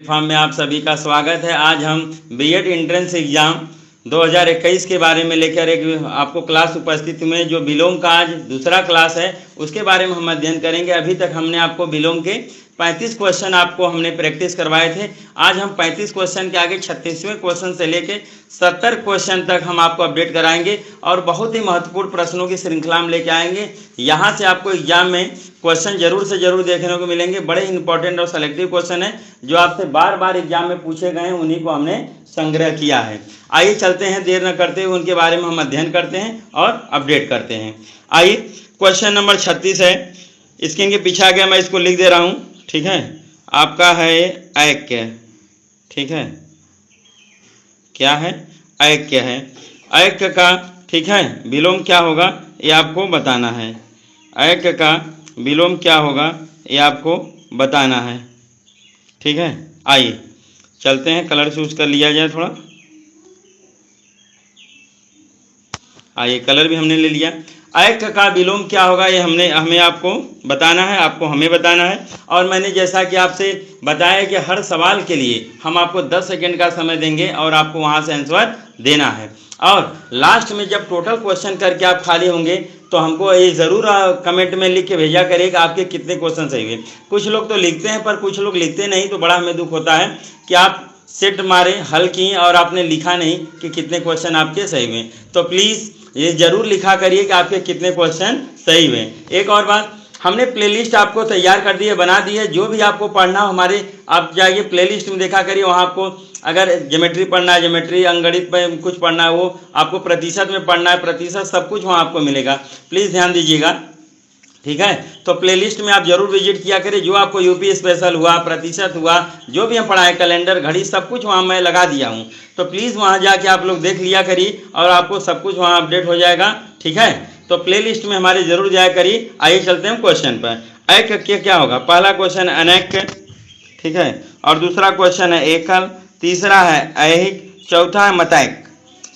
Platform में आप सभी का स्वागत है। आज हम बीएड एंट्रेंस एग्ज़ाम 2021 के बारे में लेकर एक आपको क्लास उपस्थित हुए। जो विलोम का आज दूसरा क्लास है उसके बारे में हम अध्ययन करेंगे। अभी तक हमने आपको विलोम के 35 क्वेश्चन आपको हमने प्रैक्टिस करवाए थे। आज हम 35 क्वेश्चन के आगे 36वें क्वेश्चन से लेके 70 क्वेश्चन तक हम आपको अपडेट कराएंगे और बहुत ही महत्वपूर्ण प्रश्नों की श्रृंखला हम लेके आएंगे। यहाँ से आपको एग्जाम में क्वेश्चन जरूर से जरूर देखने को मिलेंगे। बड़े इंपॉर्टेंट और सेलेक्टिव क्वेश्चन है जो आपसे बार बार एग्जाम में पूछे गए हैं, उन्हीं को हमने संग्रह किया है। आइए चलते हैं, देर न करते हुए उनके बारे में हम अध्ययन करते हैं और अपडेट करते हैं। आइए, क्वेश्चन नंबर 36 है। स्क्रीन के पीछे आ गया, मैं इसको लिख दे रहा हूँ, ठीक है। आपका है ऐक्य, ठीक है। क्या है? ऐक्य है। ऐक्य का, ठीक है, विलोम क्या होगा ये आपको बताना है। ऐक्य का विलोम क्या होगा ये आपको बताना है, ठीक है। आइए चलते हैं, कलर चूज कर लिया जाए थोड़ा। आइए, कलर भी हमने ले लिया। ऐक्य का विलोम क्या होगा ये हमें आपको बताना है, आपको हमें बताना है। और मैंने जैसा कि आपसे बताया कि हर सवाल के लिए हम आपको 10 सेकंड का समय देंगे और आपको वहां से आंसर देना है। और लास्ट में जब टोटल क्वेश्चन करके आप खाली होंगे तो हमको ये ज़रूर कमेंट में लिख के भेजा करिएगा आपके कितने क्वेश्चन सही हुए। कुछ लोग तो लिखते हैं पर कुछ लोग लिखते नहीं, तो बड़ा हमें दुख होता है कि आप सेट मारे, हल किए और आपने लिखा नहीं कि कितने क्वेश्चन आपके सही हुए। तो प्लीज़ ये जरूर लिखा करिए कि आपके कितने क्वेश्चन सही हुए। एक और बात, हमने प्लेलिस्ट आपको तैयार कर दी है, बना दी है। जो भी आपको पढ़ना हो हमारे, आप जाइए प्लेलिस्ट में देखा करिए। वहाँ आपको अगर ज्योमेट्री पढ़ना है, ज्योमेट्री, अंगणित में कुछ पढ़ना है, वो आपको प्रतिशत में पढ़ना है, प्रतिशत सब कुछ वहाँ आपको मिलेगा। प्लीज़ ध्यान दीजिएगा, ठीक है। तो प्लेलिस्ट में आप जरूर विजिट किया करें। जो आपको यूपी स्पेशल हुआ, प्रतिशत हुआ, जो भी हम पढ़ाएं, कैलेंडर, घड़ी, सब कुछ वहाँ मैं लगा दिया हूँ। तो प्लीज़ वहाँ जाके आप लोग देख लिया करिए और आपको सब कुछ वहाँ अपडेट हो जाएगा, ठीक है। तो प्लेलिस्ट में हमारे जरूर जाया करिए। आइए चलते हैं क्वेश्चन पर। ऐक्य क्या होगा? पहला क्वेश्चन अनैक्य, ठीक है। और दूसरा क्वेश्चन है एकल, तीसरा है ऐहिक, चौथा है मतैक्य,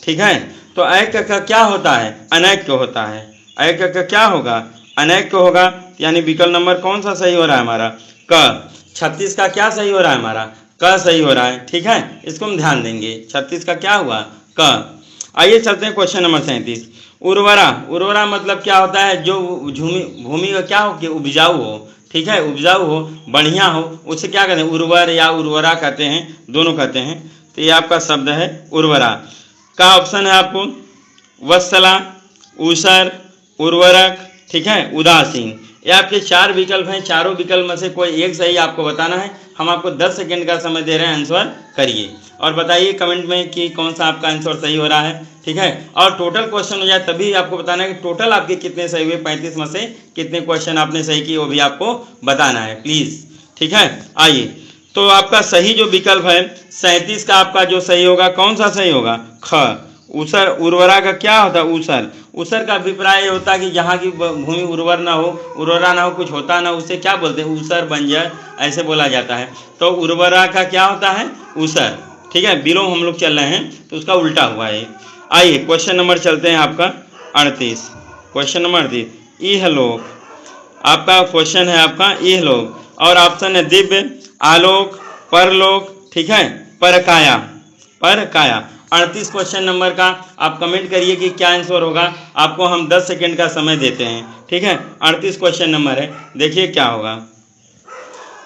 ठीक है। तो ऐक्य का क्या होता है? अनैक्य होता है। ऐक्य का क्या होगा? अनैक्य होगा। यानी विकल्प नंबर कौन सा सही हो रहा है हमारा? क। 36 का क्या सही हो रहा है हमारा? क सही हो रहा है, ठीक है। इसको हम ध्यान देंगे। 36 का क्या हुआ? क। आइए चलते हैं क्वेश्चन नंबर 37। उर्वरा, उर्वरा मतलब क्या होता है? जो भूमि का क्या हो कि उपजाऊ हो, ठीक है, उपजाऊ हो, बढ़िया हो, उसे क्या कहते हैं? उर्वर या उर्वरा कहते हैं, दोनों कहते हैं। तो ये आपका शब्द है उर्वरा का। ऑप्शन है आपको वत्सला, ऊसर, उर्वरक, ठीक है, उदासीन। ये आपके 4 विकल्प हैं। चारों विकल्प में से कोई एक सही आपको बताना है। हम आपको 10 सेकंड का समय दे रहे हैं, आंसर करिए और बताइए कमेंट में कि कौन सा आपका आंसर सही हो रहा है, ठीक है। और टोटल क्वेश्चन हो जाए तभी आपको बताना है कि टोटल आपके कितने सही हुए। 35 में से कितने क्वेश्चन आपने सही किए वो भी आपको बताना है, प्लीज़, ठीक है। आइए, तो आपका सही जो विकल्प है 37 का आपका जो सही होगा, कौन सा सही होगा? ख। ऊसर, उर्वरा का क्या होता है? ऊसर। ऊसर का अभिप्राय ये होता है कि जहाँ की भूमि उर्वर ना हो, उर्वरा ना हो, कुछ होता ना, उसे क्या बोलते हैं? ऊसर, बंजर, ऐसे बोला जाता है। तो उर्वरा का क्या होता है? ऊसर, ठीक है। विलोम हम लोग चल रहे हैं तो उसका उल्टा हुआ है। आइए क्वेश्चन नंबर चलते हैं आपका 38। Question number 38, इहलोक। आपका क्वेश्चन है आपका इहलोक और ऑप्शन है दिव्य, आलोक, परलोक, ठीक है, परकाया, परकाया। 38 क्वेश्चन नंबर का आप कमेंट करिए कि क्या आंसर होगा। आपको हम 10 सेकंड का समय देते हैं, ठीक है। 38 क्वेश्चन नंबर है, देखिए क्या होगा।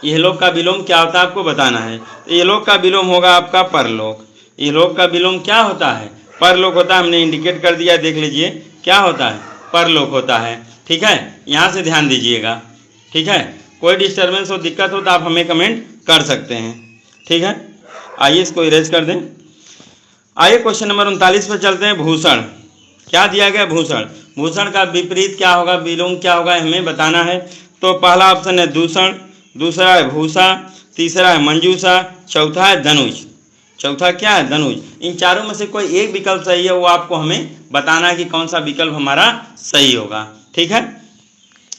इहलोक का विलोम क्या होता है आपको बताना है। इहलोक का विलोम होगा आपका परलोक। इहलोक का विलोम क्या होता है? परलोक होता है। हमने इंडिकेट कर दिया, देख लीजिए क्या होता है? परलोक होता है, ठीक है। यहाँ से ध्यान दीजिएगा, ठीक है। कोई डिस्टर्बेंस हो, दिक्कत हो तो आप हमें कमेंट कर सकते हैं, ठीक है। आइए इसको इरेज कर दें। आइए क्वेश्चन नंबर 39 पर चलते हैं। भूषण, क्या दिया गया? भूषण। भूषण का विपरीत क्या होगा, विलोम क्या होगा, हमें बताना है। तो पहला ऑप्शन है दूषण, दूसरा है भूषा, तीसरा है मंजूषा, चौथा है धनुष। चौथा क्या है? धनुष। इन चारों में से कोई एक विकल्प सही है, वो आपको हमें बताना है कि कौन सा विकल्प हमारा सही होगा, ठीक है।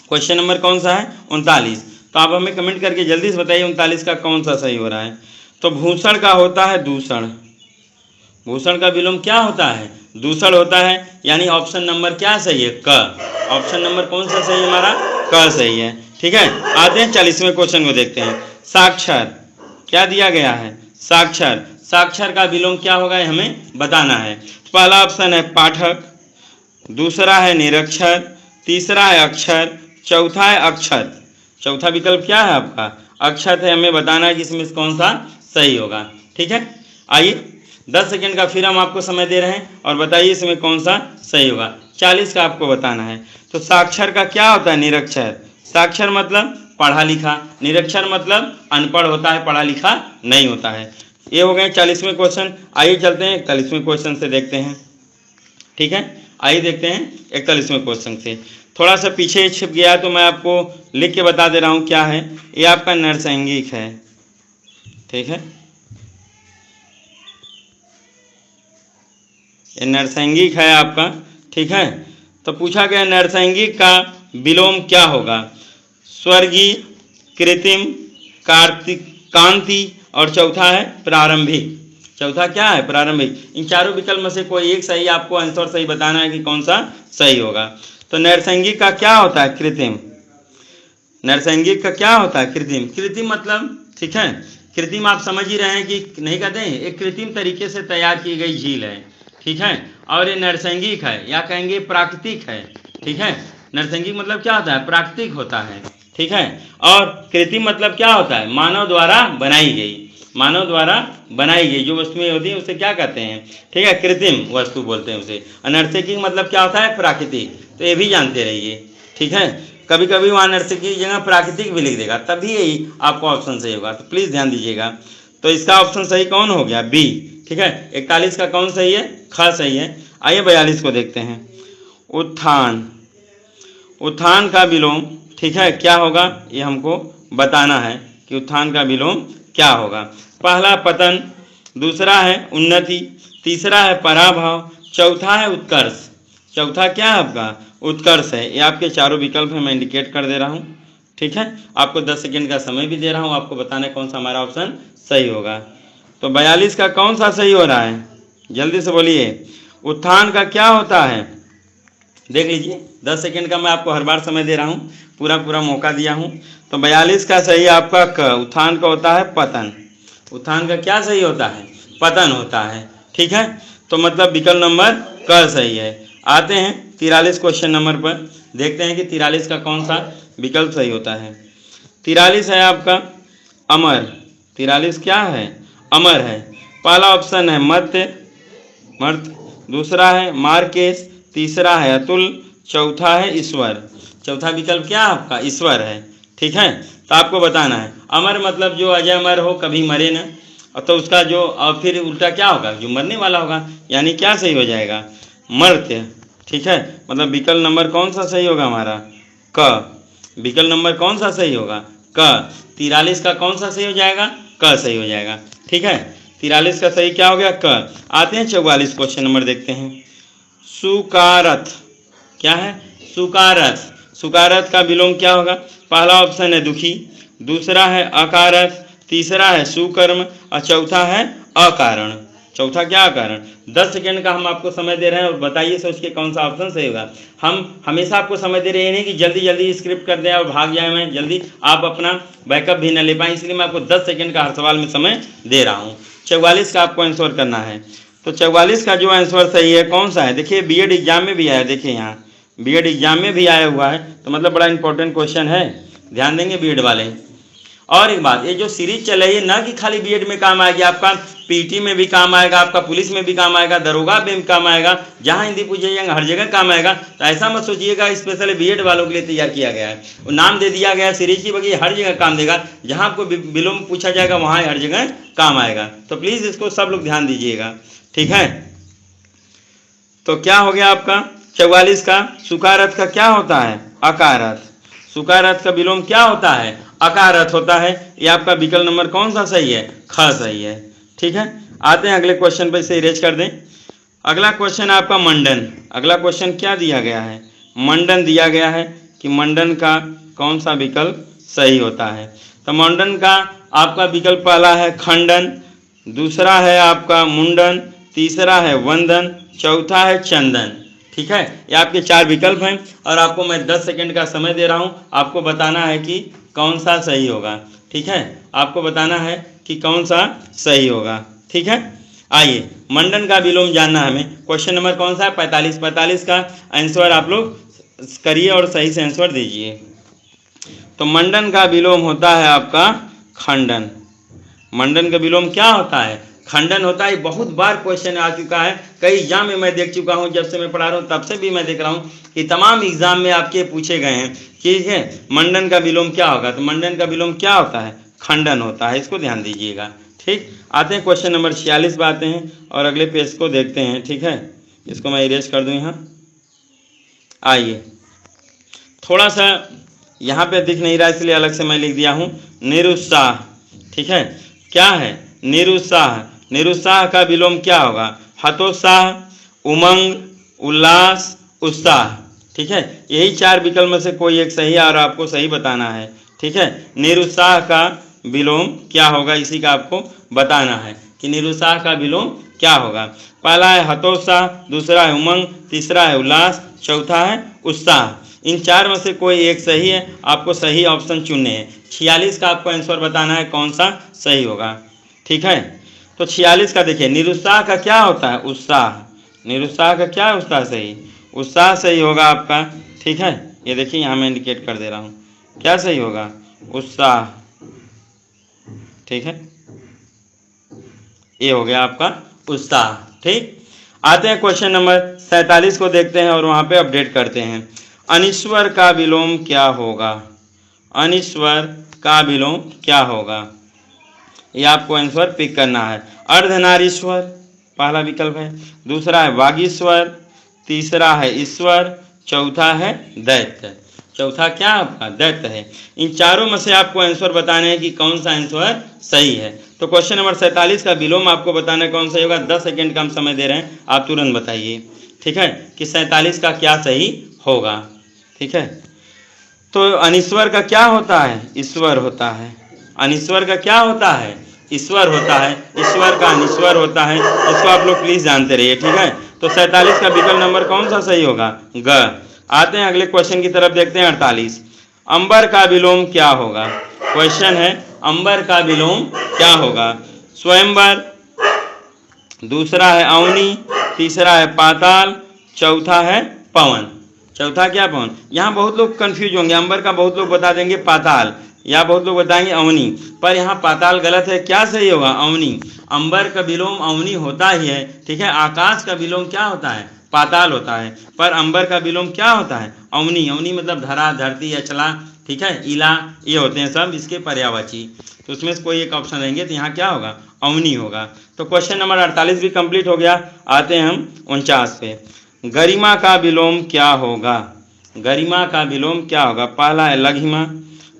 क्वेश्चन नंबर कौन सा है? 39। तो आप हमें कमेंट करके जल्दी से बताइए 39 का कौन सा सही हो रहा है। तो भूषण का होता है दूषण। भूषण का विलोम क्या होता है? दूषण होता है। यानी ऑप्शन नंबर क्या सही है? क। ऑप्शन नंबर कौन सा सही है हमारा? क सही है, ठीक है। आते हैं 40वें क्वेश्चन को देखते हैं। साक्षर, क्या दिया गया है? साक्षर। साक्षर का विलोम क्या होगा ये हमें बताना है। पहला ऑप्शन है पाठक, दूसरा है निरक्षर, तीसरा है अक्षर, चौथा है अक्षत। चौथा विकल्प क्या है आपका? अक्षत है। हमें बताना है कि इसमें से कौन सा सही होगा। ठीक है, आइए 10 सेकंड का फिर हम आपको समय दे रहे हैं और बताइए इसमें कौन सा सही होगा। 40 का आपको बताना है। तो साक्षर का क्या होता है? निरक्षर। साक्षर मतलब पढ़ा लिखा, निरक्षर मतलब अनपढ़ होता है, पढ़ा लिखा नहीं होता है। ये हो गए 40वें क्वेश्चन। आइए चलते हैं 41वें क्वेश्चन से देखते हैं। ठीक है, आइए देखते हैं 41वें क्वेश्चन से। थोड़ा सा पीछे छिप गया तो मैं आपको लिख के बता दे रहा हूँ क्या है। ये आपका नरसैंगिक है। ठीक है, ये नरसैंगिक है आपका। ठीक है, तो पूछा गया नरसैंगिक का विलोम क्या होगा? स्वर्गीय, कृत्रिम, कार्तिक, कांति और चौथा है प्रारंभिक। चौथा क्या है? प्रारंभिक। इन चारों विकल्प में से कोई एक सही, आपको आंसर सही बताना है कि कौन सा सही होगा। तो नरसैंगिक का क्या होता है? कृत्रिम। नरसैंगिक का क्या होता है? कृत्रिम। कृत्रिम मतलब, ठीक है, कृत्रिम आप समझ ही रहे हैं कि नहीं कहते हैं, एक कृत्रिम तरीके से तैयार की गई झील है। ठीक है, और ये नरसैंगिक है या कहेंगे प्राकृतिक है। ठीक है, नरसैंगिक मतलब क्या होता है? प्राकृतिक होता है। ठीक है, और कृत्रिम मतलब क्या होता है? मानव द्वारा बनाई गई। मानव द्वारा बनाई गई जो वस्तुएं होती हैं उसे क्या कहते हैं? ठीक है, कृत्रिम वस्तु बोलते हैं उसे। नरसैंगिक मतलब क्या होता है? प्राकृतिक। तो ये भी जानते रहिए। ठीक है, कभी कभी वहाँ नरसैंगिक की जगह प्राकृतिक भी लिख देगा, तभी यही आपको ऑप्शन सही होगा। तो प्लीज़ ध्यान दीजिएगा। तो इसका ऑप्शन सही कौन हो गया? बी। ठीक है, 41 का कौन सही है? ख सही है। आइए 42 को देखते हैं। उत्थान। उत्थान का विलोम, ठीक है, क्या होगा ये हमको बताना है कि उत्थान का विलोम क्या होगा। पहला पतन, दूसरा है उन्नति, तीसरा है पराभव, चौथा है उत्कर्ष। चौथा क्या है आपका? उत्कर्ष है। ये आपके चारों विकल्प हैं, मैं इंडिकेट कर दे रहा हूँ। ठीक है, आपको 10 सेकंड का समय भी दे रहा हूँ, आपको बताना है कौन सा हमारा ऑप्शन सही होगा। तो 42 का कौन सा सही हो रहा है? जल्दी से बोलिए। उत्थान का क्या होता है? देख लीजिए, 10 सेकंड का मैं आपको हर बार समय दे रहा हूँ, पूरा मौका दिया हूँ। तो 42 का सही आपका क। उत्थान का होता है पतन। उत्थान का क्या सही होता है? पतन होता है। ठीक है, तो मतलब विकल्प नंबर क सही है। आते हैं 43 क्वेश्चन नंबर पर, देखते हैं कि 43 का कौन सा विकल्प सही होता है। 43 है आपका अमर। 43 क्या है? अमर है। पहला ऑप्शन है मर्त्य, मर्त, दूसरा है मार्केश, तीसरा है अतुल, चौथा है ईश्वर। चौथा विकल्प क्या है आपका? ईश्वर है। ठीक है, तो आपको बताना है अमर मतलब जो अजय अमर हो, कभी मरे न, तो उसका जो, और फिर उल्टा क्या होगा? जो मरने वाला होगा, यानी क्या सही हो जाएगा? मर्त्य। ठीक है, मतलब विकल्प नंबर कौन सा सही होगा हमारा? क। विकल्प नंबर कौन सा सही होगा? क। 43 का कौन सा सही हो जाएगा? क सही हो जाएगा। ठीक है, 43 का सही क्या हो गया? क। आते हैं 44 क्वेश्चन नंबर देखते हैं। सुकारथ। क्या है? सुकारथ। सुकारथ का विलोम क्या होगा? पहला ऑप्शन है दुखी, दूसरा है अकारथ, तीसरा है सुकर्म और चौथा है अकारण। चौथा क्या? अकारण। 10 सेकंड का हम आपको समय दे रहे हैं और बताइए सोच के कौन सा ऑप्शन सही होगा। हम हमेशा आपको समय दे रहे हैं, नहीं कि जल्दी जल्दी स्क्रिप्ट कर दें और भाग जाए, मैं जल्दी आप अपना बैकअप भी न ले पाएँ, इसलिए मैं आपको 10 सेकंड का हर सवाल में समय दे रहा हूँ। 44 का आपको आंसर करना है। तो 44 का जो आंसर सही है कौन सा है? देखिए बीएड एग्जाम में भी आया, देखिए यहाँ बीएड एग्जाम में भी आया हुआ है, तो मतलब बड़ा इंपॉर्टेंट क्वेश्चन है, ध्यान देंगे बीएड वाले। और एक बात, ये जो सीरीज चल रही है ना कि खाली बीएड में काम आएगी, आपका पीटी में भी काम आएगा, आपका पुलिस में भी काम आएगा, दरोगा में भी काम आएगा, जहाँ हिंदी पूछे जाएंगे हर जगह काम आएगा। तो ऐसा मत सोचिएगा स्पेशली बीएड वालों के लिए तैयार किया गया है, वो नाम दे दिया गया है सीरीज की, बल्कि हर जगह काम देगा, जहाँ आपको विलोम पूछा जाएगा वहाँ हर जगह काम आएगा। तो प्लीज़ इसको सब लोग ध्यान दीजिएगा। ठीक है, तो क्या हो गया आपका 44 का? सुकारथ का क्या होता है? अकारथ। सुकारथ का विलोम क्या होता है? अकारथ होता है। ये आपका विकल्प नंबर कौन सा सही है? ख सही है। ठीक है, आते हैं अगले क्वेश्चन पर, इसे इरेज कर दें। अगला क्वेश्चन आपका मंडन। अगला क्वेश्चन क्या दिया गया है? मंडन दिया गया है कि मंडन का कौन सा विकल्प सही होता है। तो मंडन का आपका विकल्प पहला है खंडन, दूसरा है आपका मुंडन, तीसरा है वंदन, चौथा है चंदन। ठीक है, ये आपके 4 विकल्प हैं और आपको मैं 10 सेकंड का समय दे रहा हूँ, आपको बताना है कि कौन सा सही होगा। ठीक है, आपको बताना है कि कौन सा सही होगा। ठीक है, आइए मंडन का विलोम जानना है हमें। क्वेश्चन नंबर कौन सा है? 45। 45 का आंसर आप लोग करिए और सही से आंसर दीजिए। तो मंडन का विलोम होता है आपका खंडन। मंडन का विलोम क्या होता है? खंडन होता है। बहुत बार क्वेश्चन आ चुका है, कई एग्जाम में मैं देख चुका हूं, जब से मैं पढ़ा रहा हूं तब से भी मैं देख रहा हूं कि तमाम एग्जाम में आपके पूछे गए हैं। ठीक है, मंडन का विलोम क्या होगा? तो मंडन का विलोम क्या होता है? खंडन होता है, इसको ध्यान दीजिएगा। ठीक, आते हैं क्वेश्चन नंबर 46 पे आते हैं और अगले पेज को देखते हैं। ठीक है, इसको मैं इरेज कर दूं यहाँ। आइए, थोड़ा सा यहाँ पे दिख नहीं रहा इसलिए अलग से मैं लिख दिया हूँ, निरुत्साह। ठीक है, क्या है? निरुत्साह। निरुत्साह का विलोम क्या होगा? हतोत्साह, उमंग, उल्लास, उत्साह। ठीक है, यही 4 विकल्प में से कोई एक सही है और आपको सही बताना है। ठीक है, निरुत्साह का विलोम क्या होगा, इसी का आपको बताना है कि निरुत्साह का विलोम क्या होगा। पहला है हतोत्साह, दूसरा है उमंग, तीसरा है उल्लास, चौथा है उत्साह। इन 4 में से कोई एक सही है, आपको सही ऑप्शन चुनने हैं। 46 का आपको आंसर बताना है कौन सा सही होगा। ठीक है, तो 46 का देखिए, निरुत्साह का क्या होता है? उत्साह। निरुत्साह का क्या है? उत्साह सही, उत्साह सही होगा आपका। ठीक है, ये देखिए यहाँ मैं इंडिकेट कर दे रहा हूँ, क्या सही होगा? उत्साह। ठीक है, ये हो गया आपका उत्साह। ठीक, आते हैं क्वेश्चन नंबर 47 को देखते हैं और वहाँ पे अपडेट करते हैं। अनिश्वर का विलोम क्या होगा? अनिश्वर का विलोम क्या होगा, ये आपको आंसर पिक करना है। अर्धनारीश्वर पहला विकल्प है, दूसरा है वागीश्वर, तीसरा है ईश्वर, चौथा है दैत्य। चौथा क्या आपका? दैत्य है। इन चारों में से आपको आंसर बताने हैं कि कौन सा आंसर सही है। तो क्वेश्चन नंबर 47 का विलोम आपको बताना है कौन सही होगा। 10 सेकेंड का हम समय दे रहे हैं, आप तुरंत बताइए। ठीक है, कि 47 का क्या सही होगा। ठीक है, तो अनिश्वर का क्या होता है? ईश्वर होता है। अनिश्वर का क्या होता है? ईश्वर होता है। ईश्वर का अनिश्वर होता है, इसको आप लोग प्लीज जानते रहिए। ठीक है, तो 47 का विकल्प नंबर कौन सा सही होगा? ग। आते हैं अगले क्वेश्चन की तरफ, देखते हैं 48। अंबर का विलोम क्या होगा? क्वेश्चन है अंबर का विलोम क्या होगा? स्वयंवर, दूसरा है अवनी, तीसरा है पाताल, चौथा है पवन। चौथा क्या? पवन। यहाँ बहुत लोग कंफ्यूज होंगे, अंबर का बहुत लोग बता देंगे पाताल, या बहुत लोग बताएंगे अवनी, पर यहाँ पाताल गलत है। क्या सही होगा? अवनी। अंबर का विलोम अवनी होता ही है। ठीक है, आकाश का विलोम क्या होता है? पाताल होता है, पर अंबर का विलोम क्या होता है? अवनी। अवनी मतलब धरा, धरती, अचला, ठीक है, इला, ये होते हैं सब इसके पर्यायवाची। तो उसमें से कोई एक ऑप्शन रहेंगे, तो यहाँ क्या होगा? अवनी होगा। तो क्वेश्चन नंबर 48 भी कंप्लीट हो गया। आते हैं हम 49 पे। गरिमा का विलोम क्या होगा? गरिमा का विलोम क्या होगा? पहला है लघिमा,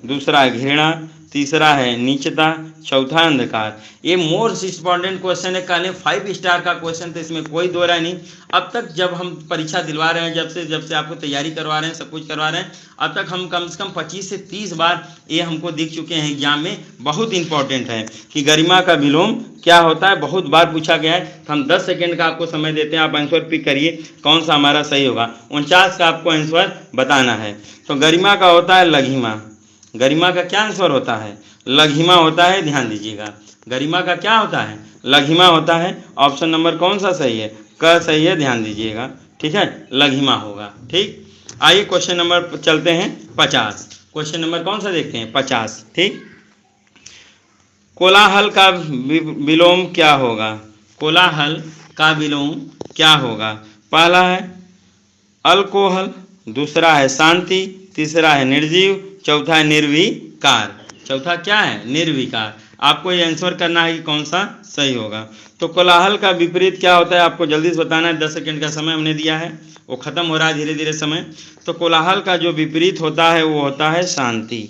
दूसरा है घृणा, तीसरा है नीचता, चौथा अंधकार। ये मोस्ट इंपॉर्टेंट क्वेश्चन है, कहले 5 स्टार का क्वेश्चन, तो इसमें कोई दो राय नहीं। अब तक जब हम परीक्षा दिलवा रहे हैं, जब से आपको तैयारी करवा रहे हैं, सब कुछ करवा रहे हैं, अब तक हम कम से कम 25 से 30 बार ये हमको दिख चुके हैं एग्जाम में। बहुत इंपॉर्टेंट है कि गरिमा का विलोम क्या होता है, बहुत बार पूछा गया है। तो हम 10 सेकेंड का आपको समय देते हैं, आप आंसर पिक करिए कौन सा हमारा सही होगा। 49 का आपको आंसर बताना है। तो गरिमा का होता है लघिमा। गरिमा का क्या आंसर होता है? लघिमा होता है, ध्यान दीजिएगा। गरिमा का क्या होता है? लघिमा होता है। ऑप्शन नंबर कौन सा सही है? क सही है, ध्यान दीजिएगा। ठीक है, लघिमा होगा। ठीक, आइए क्वेश्चन नंबर चलते हैं 50। क्वेश्चन नंबर कौन सा देखते हैं? 50। ठीक, कोलाहल का विलोम क्या होगा? कोलाहल का विलोम क्या होगा? पहला है अल्कोहल, दूसरा है शांति, तीसरा है निर्जीव, चौथा है निर्विकार। चौथा क्या है? निर्विकार। आपको ये आंसर करना है कि कौन सा सही होगा। तो कोलाहल का विपरीत क्या होता है, आपको जल्दी से बताना है। 10 सेकेंड का समय हमने दिया है, वो खत्म हो रहा है धीरे धीरे समय। तो कोलाहल का जो विपरीत होता है वो होता है शांति।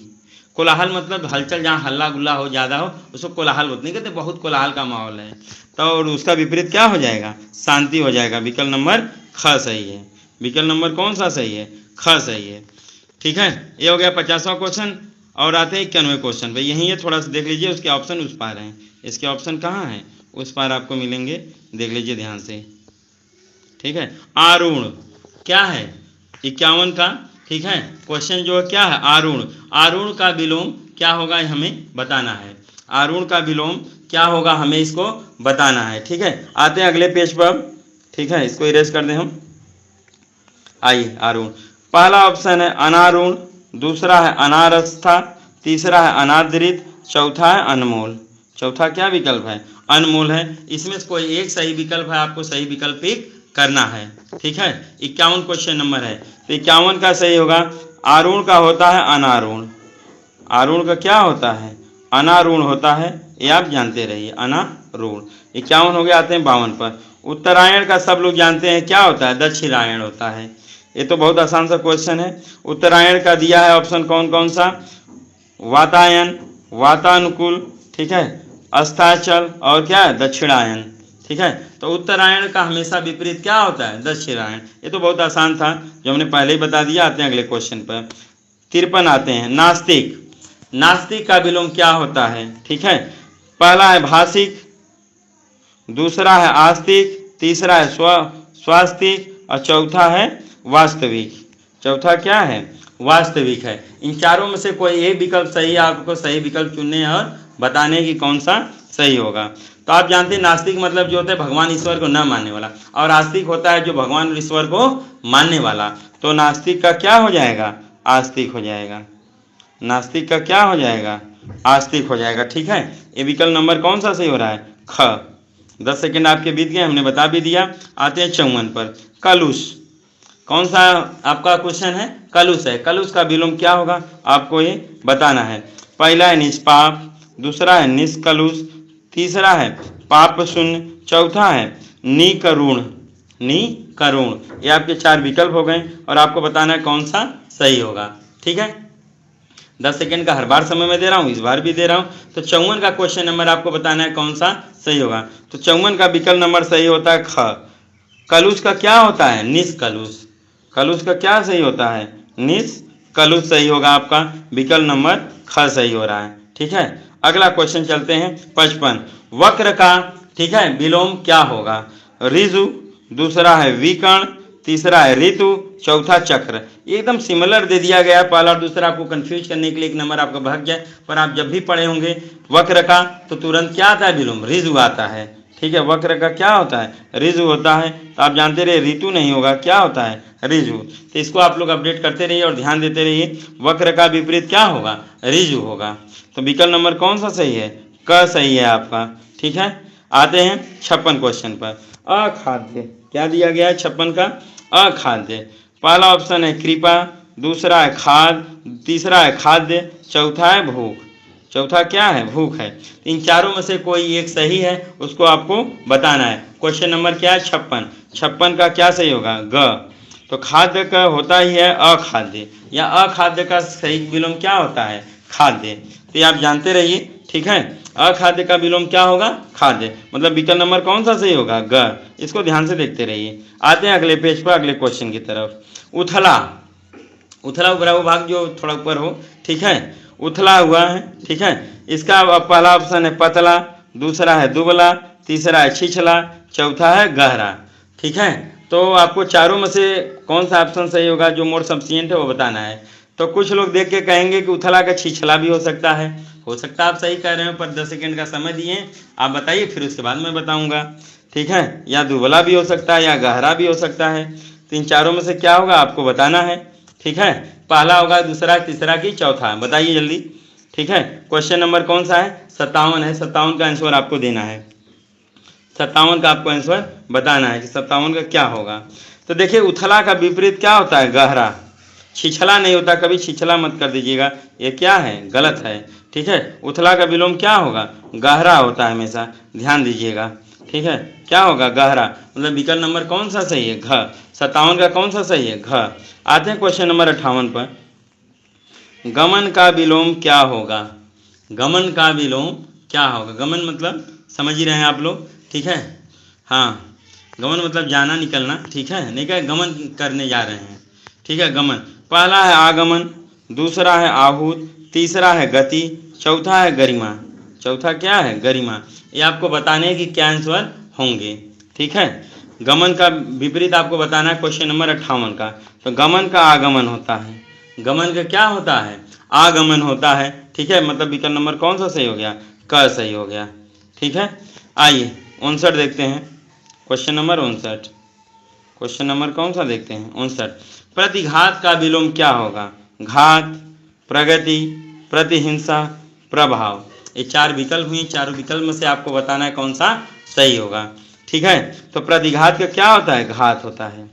कोलाहल मतलब हलचल, जहाँ हल्ला गुल्ला हो, ज़्यादा हो, उसको कोलाहल होता नहीं कहते, बहुत कोलाहल का माहौल है। तो और उसका विपरीत क्या हो जाएगा? शांति हो जाएगा। विकल्प नंबर ख सही है। विकल्प नंबर कौन सा सही है? ख सही है। ठीक है, ये हो गया 50वां क्वेश्चन। और आते हैं 91वें क्वेश्चन पे। यही है, थोड़ा सा देख लीजिए, उसके ऑप्शन उस पार हैं। इसके ऑप्शन कहाँ हैं? उस पार आपको मिलेंगे, देख लीजिए ध्यान से। ठीक है, आरूढ़ क्या है? 51 का ठीक है। क्वेश्चन जो है क्या है, आरूढ़। आरूढ़ का विलोम क्या होगा ये हमें बताना है। आरूढ़ का विलोम क्या होगा हमें इसको बताना है। ठीक है, आते हैं अगले पेज पर। ठीक है, इसको इरेज कर दें हम। आइए, आरूढ़। पहला ऑप्शन है अनारूढ़, दूसरा है अनारस्था, तीसरा है अनादृत, चौथा है अनमोल। चौथा क्या विकल्प है, अनमोल है। इसमें से कोई एक सही विकल्प है, आपको सही विकल्प पिक करना है। ठीक है, 51 क्वेश्चन नंबर है, तो 51 का सही होगा। आरूढ़ का होता है अनारूढ़। आरूढ़ का क्या होता है, अनारूढ़ होता है, ये आप जानते रहिए, अनारूढ़। 51 हो गया। आते हैं 52 पर। उत्तरायण का सब लोग जानते हैं क्या होता है, दक्षिणायण होता है। ये तो बहुत आसान सा क्वेश्चन है। उत्तरायण का दिया है ऑप्शन कौन कौन सा, वातायन, वातानुकूल, ठीक है, अस्ताचल और क्या है, दक्षिणायन। ठीक है, तो उत्तरायण का हमेशा विपरीत क्या होता है, दक्षिणायन। ये तो बहुत आसान था, जो हमने पहले ही बता दिया। आते हैं अगले क्वेश्चन पर। 53 आते हैं, नास्तिक। नास्तिक का विलोम क्या होता है। ठीक है, पहला है भाषिक, दूसरा है आस्तिक, तीसरा है स्वास्तिक और चौथा है वास्तविक। चौथा क्या है, वास्तविक है। इन चारों में से कोई एक विकल्प सही है, आपको सही विकल्प चुनने और बताने की कौन सा सही होगा। तो आप जानते हैं नास्तिक मतलब जो होता है भगवान ईश्वर को न मानने वाला, और आस्तिक होता है जो भगवान ईश्वर को मानने वाला। तो नास्तिक का क्या हो जाएगा, आस्तिक हो जाएगा। नास्तिक का क्या हो जाएगा, आस्तिक हो जाएगा। ठीक है, ये विकल्प नंबर कौन सा सही हो रहा है, ख। 10 सेकेंड आपके बीत गए, हमने बता भी दिया। आते हैं 54 पर। कलुष, कौन सा आपका क्वेश्चन है, कलुष है। कलुष का विलोम क्या होगा आपको ये बताना है। पहला है निष्पाप, दूसरा है निष्कलुष, तीसरा है पाप शून्य, चौथा है निकरुण। निकरुण, ये आपके 4 विकल्प हो गए और आपको बताना है कौन सा सही होगा। ठीक है, 10 सेकेंड का हर बार समय में दे रहा हूँ, इस बार भी दे रहा हूँ। तो 54 का क्वेश्चन नंबर आपको बताना है कौन सा सही होगा। तो 54 का विकल्प नंबर सही होता है ख। कलुष का क्या होता है, निष्कलुष। कलुष का क्या सही होता है, निष्कलुष सही होगा। आपका विकल्प नंबर ख सही हो रहा है। ठीक है, अगला क्वेश्चन चलते हैं 55। वक्र का, ठीक है, विलोम क्या होगा। ऋजु, दूसरा है विकर्ण, तीसरा है ऋतु, चौथा चक्र। एकदम सिमिलर दे दिया गया है, पहला और दूसरा आपको कंफ्यूज करने के लिए एक नंबर आपका भाग जाए। पर आप जब भी पढ़े होंगे वक्र का तो तुरंत क्या आता है, विलोम ऋजु आता है। ठीक है, वक्र का क्या होता है, ऋजु होता है। तो आप जानते रहिए ऋतु नहीं होगा, क्या होता है, ऋजु। तो इसको आप लोग अपडेट करते रहिए और ध्यान देते रहिए। वक्र का विपरीत क्या होगा, ऋजु होगा। तो विकल्प नंबर कौन सा सही है, क सही है आपका। ठीक है, आते हैं 56 क्वेश्चन पर। अखाद्य, क्या दिया गया है 56 का, अखाद्य। पहला ऑप्शन है कृपा, दूसरा है खाद, तीसरा है खाद्य, चौथा है भूख। चौथा क्या है, भूख है। इन चारों में से कोई एक सही है, उसको आपको बताना है। क्वेश्चन नंबर क्या है 56। 56 का क्या सही होगा, ग। तो खाद्य का होता ही है अखाद्य, या अखाद्य का सही विलोम क्या होता है, खाद्य। तो ये आप जानते रहिए। ठीक है, अखाद्य का विलोम क्या होगा, खाद्य। मतलब विकल्प नंबर कौन सा सही होगा, ग। इसको ध्यान से देखते रहिए। आते हैं अगले पेज पर, अगले क्वेश्चन की तरफ। उथला, उथला उपरा भाग जो थोड़ा ऊपर हो, ठीक है, उथला हुआ है। ठीक है, इसका पहला ऑप्शन है पतला, दूसरा है दुबला, तीसरा है छिछला, चौथा है गहरा। ठीक है, तो आपको चारों में से कौन सा ऑप्शन सही होगा, जो मोर सब्सिडेंट है वो बताना है। तो कुछ लोग देख के कहेंगे कि उथला का छिछला भी हो सकता है आप सही कह रहे हो, पर 10 सेकेंड का समय दिए, आप बताइए, फिर उसके बाद मैं बताऊंगा। ठीक है, या दुबला भी हो सकता है या गहरा भी हो सकता है। तो इन चारों में से क्या होगा आपको बताना है। ठीक है, पहला होगा, दूसरा, तीसरा की चौथा, बताइए जल्दी। ठीक है, क्वेश्चन नंबर कौन सा है, 57 है। 57 का आंसर आपको देना है। 57 का आपको आंसर बताना है कि 57 का क्या होगा। तो देखिए, उथला का विपरीत क्या होता है, गहरा। छिछला नहीं होता, कभी छिछला मत कर दीजिएगा, ये क्या है, गलत है। ठीक है, उथला का विलोम क्या होगा, गहरा होता है हमेशा, ध्यान दीजिएगा। ठीक है, क्या होगा, गहरा। मतलब विकल्प नंबर कौन सा सही है, घ। 57 का कौन सा सही है, घ। आते हैं क्वेश्चन नंबर 58 पर। गमन का विलोम क्या होगा। गमन का विलोम क्या होगा। गमन मतलब समझ ही रहे हैं आप लोग। ठीक है, हाँ, गमन मतलब जाना, निकलना। ठीक है, नहीं क्या, गमन करने जा रहे हैं। ठीक है, गमन। पहला है आगमन, दूसरा है आहूत, तीसरा है गति, चौथा है गरिमा। चौथा क्या है, गरिमा। ये आपको बताने की क्या आंसर होंगे। ठीक है, गमन का विपरीत आपको बताना है क्वेश्चन नंबर 58 का। तो गमन का आगमन होता है, गमन का क्या होता है, आगमन होता है। ठीक है, मतलब विकल्प नंबर कौन सा सही हो गया, क सही हो गया। ठीक है, आइए 59 देखते हैं, क्वेश्चन नंबर 59। क्वेश्चन नंबर कौन सा देखते हैं, 59। प्रतिघात का विलोम क्या होगा, घात, प्रगति, प्रतिहिंसा, प्रभाव। ये 4 विकल्प हुए, चारों विकल्प में से आपको बताना है कौन सा सही होगा। ठीक है, तो प्रतिघात का क्या होता है, घात होता है।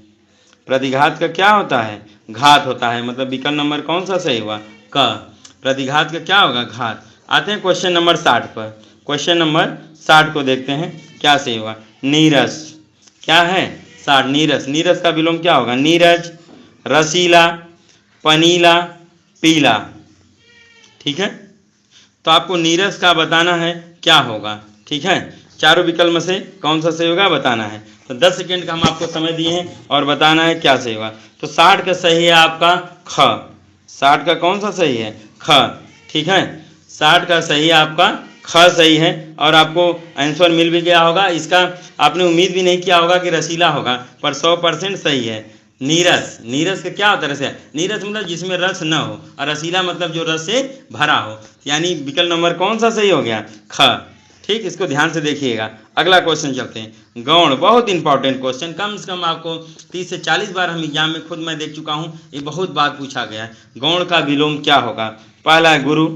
प्रतिघात का क्या होता है, घात होता है, मतलब विकल्प नंबर कौन सा सही हुआ, क। प्रतिघात का क्या होगा, घात। आते हैं क्वेश्चन नंबर 60 पर। क्वेश्चन नंबर 60 को देखते हैं क्या सही हुआ, नीरस। क्या है, 60, नीरस। नीरस का विलोम क्या होगा, नीरज, रसीला, पनीला, पीला। ठीक है, तो आपको नीरस का बताना है क्या होगा। ठीक है, चारों विकल्प में से कौन सा सही होगा बताना है। तो 10 सेकेंड का हम आपको समय दिए हैं और बताना है क्या सही होगा। तो 60 का सही है आपका ख। 60 का कौन सा सही है, ख। ठीक है, 60 का सही है आपका ख सही है। और आपको आंसर मिल भी गया होगा। इसका आपने उम्मीद भी नहीं किया होगा कि रसीला होगा, पर 100% सही है। नीरस, नीरस का क्या होता है, रस। नीरस मतलब जिसमें रस न हो, और रसीला मतलब जो रस से भरा हो, यानी विकल्प नंबर कौन सा सही हो गया, ख। ठीक, इसको ध्यान से देखिएगा। अगला क्वेश्चन चलते हैं, गौण। बहुत इंपॉर्टेंट क्वेश्चन, कम से कम आपको 30 से 40 बार हम एग्जाम में खुद मैं देख चुका हूँ, ये बहुत बार पूछा गया है। गौण का विलोम क्या होगा, पहला है गुरु,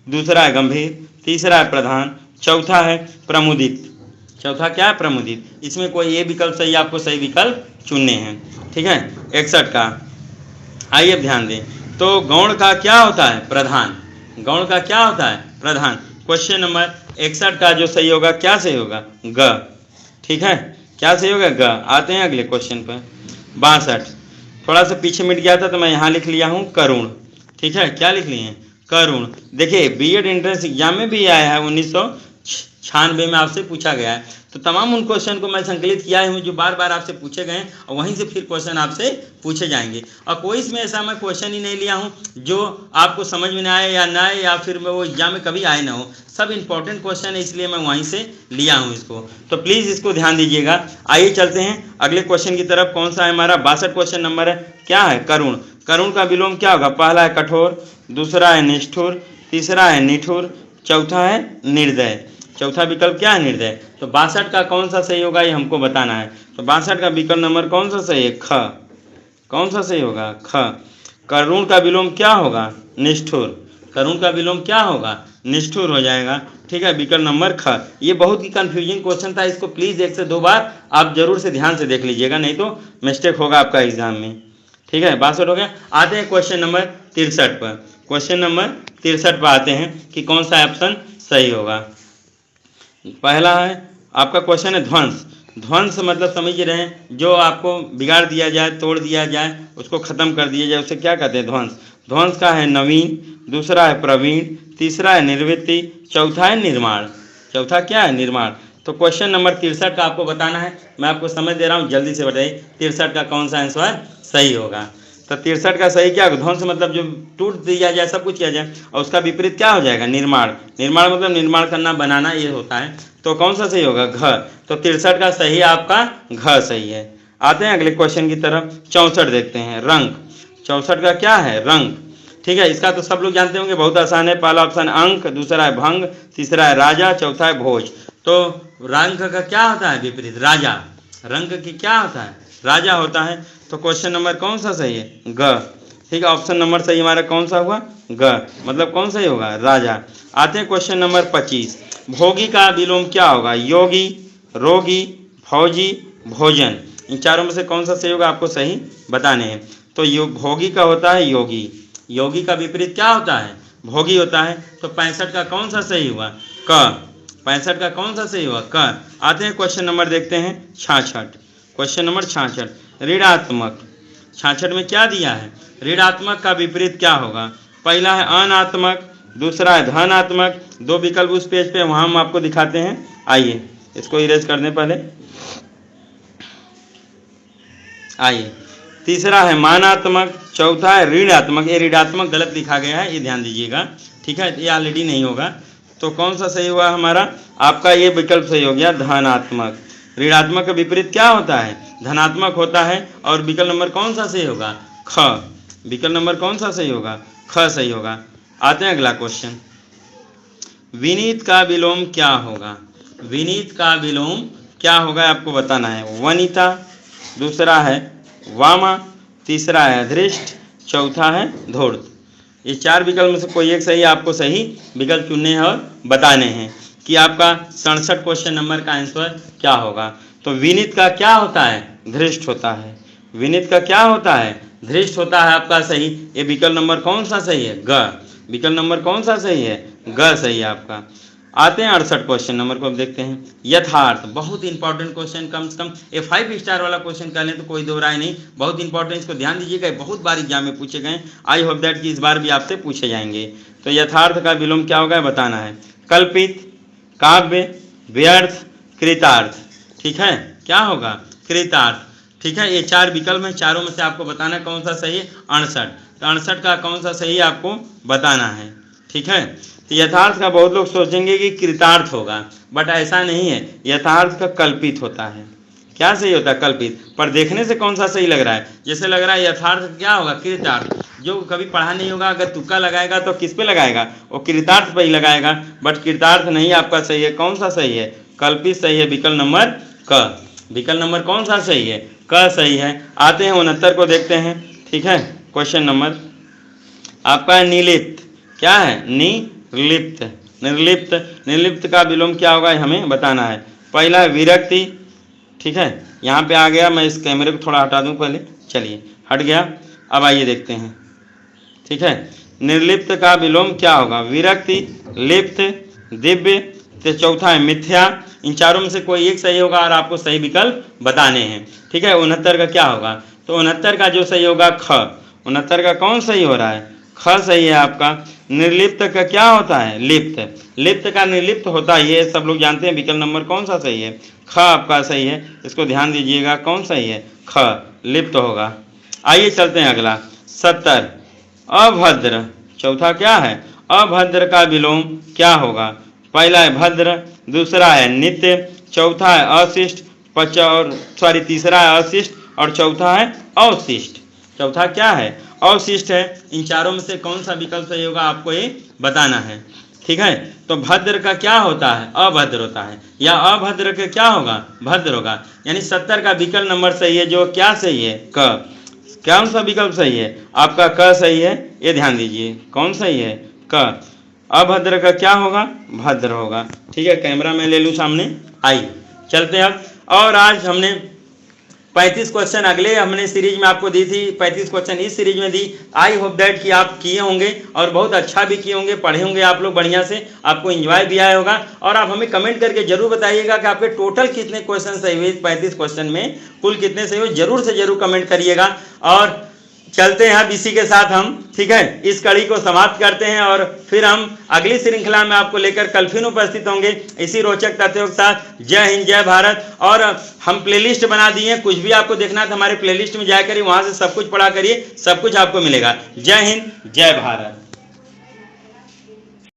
दूसरा है गंभीर, तीसरा है प्रधान, चौथा है प्रमुदित। चौथा क्या है, प्रमुदित। इसमें कोई ये विकल्प सही, आपको सही विकल्प चुनने हैं। ठीक है, 61 का आइए अब ध्यान दें। तो गौण का क्या होता है, प्रधान। गौण का क्या होता है, प्रधान। क्वेश्चन नंबर 61 का जो सही होगा, क्या सही होगा, ग। ठीक है, क्या सही होगा, ग। आते हैं अगले क्वेश्चन पर, 62। थोड़ा सा पीछे मिट गया था तो मैं यहाँ लिख लिया हूँ करुण। ठीक है, क्या लिख लिए हैं, करुण। देखिए बीएड एंट्रेंस एग्जाम में भी आया है, 1996 में आपसे पूछा गया है। तो तमाम उन क्वेश्चन को मैं संकलित किया हूँ जो बार बार आपसे पूछे गए हैं, और वहीं से फिर क्वेश्चन आपसे पूछे जाएंगे। और कोई इसमें ऐसा मैं क्वेश्चन ही नहीं लिया हूँ जो आपको समझ में ना आए या ना आए, या फिर वो एग्जाम में कभी आए ना हो। सब इंपॉर्टेंट क्वेश्चन है, इसलिए मैं वहीं से लिया हूँ इसको। तो प्लीज़ इसको ध्यान दीजिएगा। आइए चलते हैं अगले क्वेश्चन की तरफ। कौन सा है हमारा, 62 क्वेश्चन नंबर है, क्या है, करुण। करुण का विलोम क्या होगा, पहला है कठोर, दूसरा है निष्ठुर, तीसरा है निठुर, चौथा है निर्दय। चौथा विकल्प क्या है, निर्दय। तो 62 का कौन सा सही होगा, ये हमको बताना है। तो 62 का विकल्प नंबर कौन सा सही है, ख। कौन सा सही होगा, ख। करुण का विलोम क्या होगा, निष्ठुर। करुण का विलोम क्या होगा, निष्ठुर हो जाएगा। ठीक है, विकल्प नंबर ख। ये बहुत ही कंफ्यूजिंग क्वेश्चन था, इसको प्लीज़ 1 से 2 बार आप जरूर से ध्यान से देख लीजिएगा, नहीं तो मिस्टेक होगा आपका एग्जाम में। ठीक है, 62 हो गया। आते हैं क्वेश्चन नंबर 63 पर। क्वेश्चन नंबर 63 पर आते हैं कि कौन सा ऑप्शन सही होगा। पहला है आपका क्वेश्चन है ध्वंस। ध्वंस मतलब समझ रहे हैं, जो आपको बिगाड़ दिया जाए, तोड़ दिया जाए, उसको ख़त्म कर दिया जाए, उसे क्या कहते हैं, ध्वंस। ध्वंस का है नवीन, दूसरा है प्रवीण, तीसरा है निर्वृत्ति, चौथा है निर्माण। चौथा क्या है, निर्माण। तो क्वेश्चन नंबर 63 का आपको बताना है। मैं आपको समझ दे रहा हूँ, जल्दी से बताइए 63 का कौन सा आंसर सही होगा। तो 63 का सही क्या होगा, ध्वंस मतलब जो टूट दिया जाए, सब कुछ किया जाए, और उसका विपरीत क्या हो जाएगा, निर्माण। निर्माण मतलब निर्माण करना, बनाना, ये होता है। तो कौन सा सही होगा, घ। तो 63 का सही आपका घ सही है। आते हैं अगले क्वेश्चन की तरफ, 64 देखते हैं, रंग। 64 का क्या है, रंग। ठीक है, इसका तो सब लोग जानते होंगे, बहुत आसान है। पहला ऑप्शन अंक, दूसरा है भंग, तीसरा है राजा, चौथा है भोज। तो रंग का क्या होता है, विपरीत, राजा। रंग की क्या होता है, राजा होता है। तो क्वेश्चन नंबर कौन सा सही है, ग। ठीक है, ऑप्शन नंबर सही हमारा कौन सा हुआ, ग, मतलब कौन सही होगा, राजा। आते हैं क्वेश्चन नंबर 25। भोगी का विलोम क्या होगा, योगी, रोगी, फौजी, भोजन। इन चारों में से कौन सा सही होगा, आपको सही बताने हैं। तो भोगी का होता है योगी। योगी का विपरीत क्या होता है, भोगी होता है। तो 65 का कौन सा सही हुआ, क। 65 का कौन सा सही हुआ, क। आते हैं क्वेश्चन नंबर देखते हैं 66। क्वेश्चन नंबर 66, ऋणात्मक। 66 में क्या दिया है, ऋणात्मक का विपरीत क्या होगा। पहला है अनात्मक, दूसरा है धनात्मक। 2 विकल्प उस पेज पे, वहाँ हम आपको दिखाते हैं। आइए इसको इरेज कर दें पहले। आइए, तीसरा है मानात्मक, चौथा है ऋणात्मक। ये ऋणात्मक गलत लिखा गया है, ये ध्यान दीजिएगा। ठीक है, ये ऑलरेडी नहीं होगा। तो कौन सा सही हुआ हमारा, आपका ये विकल्प सही हो गया, धनात्मक। ऋणात्मक का विपरीत क्या होता है? धनात्मक होता है। और विकल्प नंबर कौन सा सही होगा? ख। विकल्प नंबर कौन सा सही होगा? ख सही होगा। आते हैं अगला क्वेश्चन। विनीत का विलोम क्या होगा? विनीत का विलोम क्या होगा आपको बताना है। वनिता, दूसरा है वामा, तीसरा है अधृष्ट, चौथा है धूर्त। ये 4 विकल्प में से कोई एक सही आपको सही विकल्प चुनने हैं और बताने हैं कि आपका 67 क्वेश्चन नंबर का आंसर क्या होगा। तो विनीत का क्या होता है? धृष्ट होता है। विनीत का क्या होता है? धृष्ट होता है आपका सही। ये विकल्प नंबर कौन सा सही है? ग। विकल्प नंबर कौन सा सही है? ग सही है आपका। आते हैं 68 क्वेश्चन नंबर को अब देखते हैं। यथार्थ, बहुत इंपॉर्टेंट क्वेश्चन, कम से कम ये 5 स्टार वाला क्वेश्चन कर लें तो कोई दो राय नहीं, बहुत इंपॉर्टेंट, इसको ध्यान दीजिएगा, बहुत बार एग्जाम में पूछे गए। आई होप दैट कि इस बार भी आपसे पूछे जाएंगे। तो यथार्थ का विलोम क्या होगा बताना है। कल्पित, काव्य, व्यर्थ, कृतार्थ। ठीक है, क्या होगा? कृतार्थ। ठीक है, ये 4 विकल्प हैं, चारों में से आपको बताना है कौन सा सही है। 68, तो 68 का कौन सा सही आपको बताना है। ठीक है, तो यथार्थ का बहुत लोग सोचेंगे कि कृतार्थ होगा, बट ऐसा नहीं है, यथार्थ का कल्पित होता है। क्या सही होता है? कल्पित। पर देखने से कौन सा सही लग रहा है? जैसे लग रहा है यथार्थ क्या होगा? कृतार्थ। जो कभी पढ़ा नहीं होगा अगर तुक्का लगाएगा तो किस पे लगाएगा? वो कृतार्थ पे ही लगाएगा, बट कृतार्थ नहीं आपका सही है। कौन सा सही है? कल्पित सही है, विकल्प नंबर क। विकल्प नंबर कौन सा सही है? क सही है। आते हैं 69 को देखते हैं। ठीक है, क्वेश्चन नंबर आपका है निर्लिप्त। क्या है? निर्लिप्त। निर्लिप्त, निर्लिप्त का विलोम क्या होगा हमें बताना है। पहला है विरक्ति। ठीक है, यहाँ पे आ गया, मैं इस कैमरे को थोड़ा हटा दूँ पहले, चलिए हट गया। अब आइए देखते हैं। ठीक है, निर्लिप्त का विलोम क्या होगा? विरक्ति, लिप्त, दिव्य, तो चौथा है मिथ्या। इन चारों में से कोई एक सही होगा और आपको सही विकल्प बताने हैं। ठीक है, 69 का क्या होगा? तो 69 का जो सही होगा ख। 69 का कौन सही हो रहा है? ख सही है आपका। निर्लिप्त का क्या होता है? लिप्त। लिप्त का निर्लिप्त होता है, ये सब लोग जानते हैं। विकल्प नंबर कौन सा सही है? ख आपका सही है, इसको ध्यान दीजिएगा। कौन सही है? ख, लिप्त होगा। आइए चलते हैं अगला। 70 अभद्र। चौथा क्या है? अभद्र का विलोम क्या होगा? पहला है भद्र, दूसरा है नित्य, चौथा है अशिष्ट, तीसरा है अशिष्ट और चौथा है अवशिष्ट। चौथा क्या है? अवशिष्ट है। इन चारों में से कौन सा विकल्प सही होगा आपको ये बताना है। ठीक है, तो भद्र का क्या होता है? अभद्र होता है, या अभद्र का क्या होगा? भद्र होगा। यानी 70 का विकल्प नंबर सही है, जो क्या सही है? क। कौन सा विकल्प सही है? आपका क सही है, ये ध्यान दीजिए। कौन सही है? क। अभद्र का क्या होगा? भद्र होगा। ठीक है, कैमरा में ले लूँ सामने। आइए चलते हैं अब। और आज हमने 35 क्वेश्चन अगले हमने सीरीज में आपको दी थी, 35 क्वेश्चन इस सीरीज में दी। आई होप दैट कि आप किए होंगे और बहुत अच्छा भी किए होंगे, पढ़े होंगे आप लोग बढ़िया से, आपको एंजॉय भी आया होगा। और आप हमें कमेंट करके जरूर बताइएगा कि आपके टोटल कितने क्वेश्चन सही हुए, 35 क्वेश्चन में कुल कितने सही हुए, जरूर से जरूर कमेंट करिएगा। और चलते हैं अब इसी के साथ हम, ठीक है, इस कड़ी को समाप्त करते हैं और फिर हम अगली श्रृंखला में आपको लेकर कल फिर उपस्थित होंगे इसी रोचक तथ्यों के साथ। जय हिंद, जय भारत। और हम प्लेलिस्ट बना दिए हैं, कुछ भी आपको देखना है तो हमारे प्लेलिस्ट में जाया करिए, वहां से सब कुछ पढ़ा करिए, सब कुछ आपको मिलेगा। जय हिंद, जय भारत।